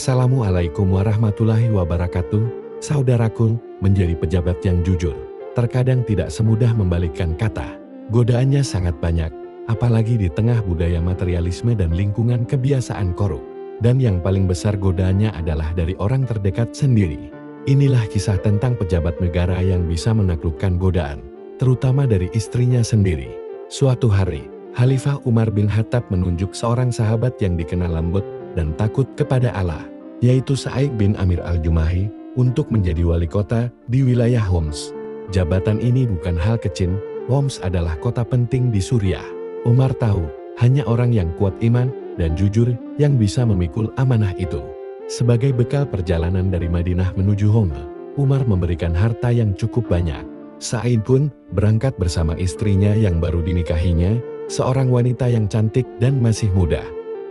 Assalamualaikum warahmatullahi wabarakatuh. Saudaraku, menjadi pejabat yang jujur terkadang tidak semudah membalikkan kata. Godaannya sangat banyak, apalagi di tengah budaya materialisme dan lingkungan kebiasaan korup. Dan yang paling besar godaannya adalah dari orang terdekat sendiri. Inilah kisah tentang pejabat negara yang bisa menaklukkan godaan, terutama dari istrinya sendiri. Suatu hari, Khalifah Umar bin Khattab menunjuk seorang sahabat yang dikenal lembut dan takut kepada Allah, yaitu Sa'id bin Amir al-Jumahi, untuk menjadi wali kota di wilayah Homs. Jabatan ini bukan hal kecil. Homs adalah kota penting di Suriah. Umar tahu, hanya orang yang kuat iman dan jujur yang bisa memikul amanah itu. Sebagai bekal perjalanan dari Madinah menuju Homs, Umar memberikan harta yang cukup banyak. Sa'id pun berangkat bersama istrinya yang baru dinikahinya, seorang wanita yang cantik dan masih muda.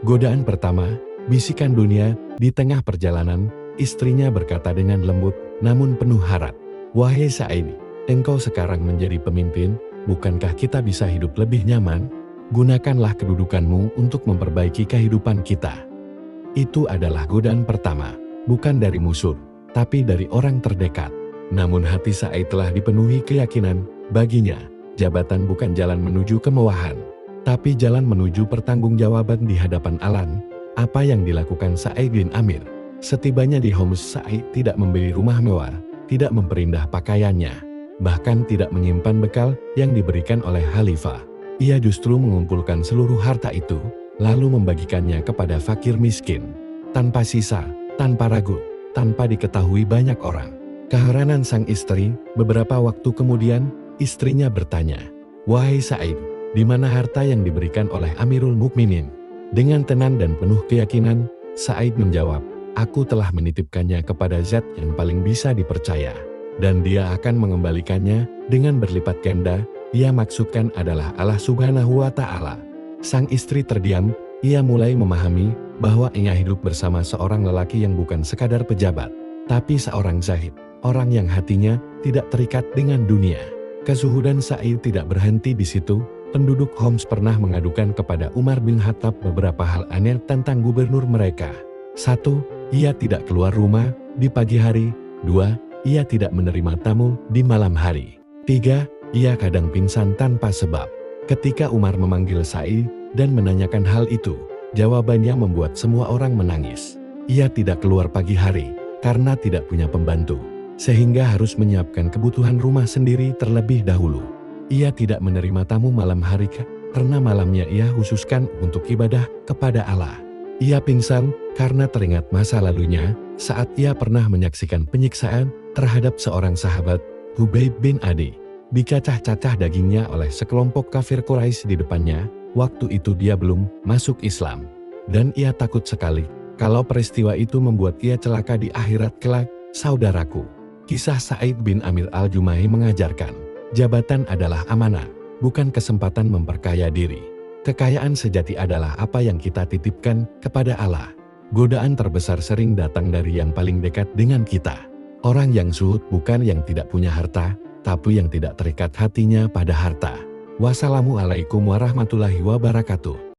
Godaan pertama, bisikan dunia. Di tengah perjalanan, istrinya berkata dengan lembut namun penuh harap, "Wahai Sa'id, engkau sekarang menjadi pemimpin, bukankah kita bisa hidup lebih nyaman? Gunakanlah kedudukanmu untuk memperbaiki kehidupan kita." Itu adalah godaan pertama, bukan dari musuh, tapi dari orang terdekat. Namun hati Sa'id telah dipenuhi keyakinan, baginya, jabatan bukan jalan menuju kemewahan, tapi jalan menuju pertanggungjawaban di hadapan Allah. Apa yang dilakukan Sa'id bin Amir? Setibanya di Homs, Sa'id tidak membeli rumah mewah, tidak memperindah pakaiannya, bahkan tidak menyimpan bekal yang diberikan oleh Khalifah. Ia justru mengumpulkan seluruh harta itu, lalu membagikannya kepada fakir miskin, tanpa sisa, tanpa ragu, tanpa diketahui banyak orang. Keheranan sang istri. Beberapa waktu kemudian, istrinya bertanya, "Wahai Sa'id, di mana harta yang diberikan oleh Amirul Mukminin?" Dengan tenang dan penuh keyakinan, Sa'id menjawab, "Aku telah menitipkannya kepada Zat yang paling bisa dipercaya, dan Dia akan mengembalikannya dengan berlipat ganda." Ia maksudkan adalah Allah Subhanahu wa Ta'ala. Sang istri terdiam. Ia mulai memahami bahwa ia hidup bersama seorang lelaki yang bukan sekadar pejabat, tapi seorang zahid, orang yang hatinya tidak terikat dengan dunia. Kezuhudan Sa'id tidak berhenti di situ. Penduduk Homs pernah mengadukan kepada Umar bin Khattab beberapa hal aneh tentang gubernur mereka. 1. Ia tidak keluar rumah di pagi hari. 2. Ia tidak menerima tamu di malam hari. 3. Ia kadang pingsan tanpa sebab. Ketika Umar memanggil Sa'id dan menanyakan hal itu, jawabannya membuat semua orang menangis. Ia tidak keluar pagi hari karena tidak punya pembantu, sehingga harus menyiapkan kebutuhan rumah sendiri terlebih dahulu. Ia tidak menerima tamu malam hari karena malamnya ia khususkan untuk ibadah kepada Allah. Ia pingsan karena teringat masa lalunya saat ia pernah menyaksikan penyiksaan terhadap seorang sahabat, Hubayb bin Adi. Dicacah-cacah dagingnya oleh sekelompok kafir Quraisy di depannya. Waktu itu dia belum masuk Islam. Dan ia takut sekali kalau peristiwa itu membuat ia celaka di akhirat kelak. Saudaraku, kisah Sa'id bin Amir al-Jumahi mengajarkan, jabatan adalah amanah, bukan kesempatan memperkaya diri. Kekayaan sejati adalah apa yang kita titipkan kepada Allah. Godaan terbesar sering datang dari yang paling dekat dengan kita. Orang yang zuhud bukan yang tidak punya harta, tapi yang tidak terikat hatinya pada harta. Wassalamualaikum warahmatullahi wabarakatuh.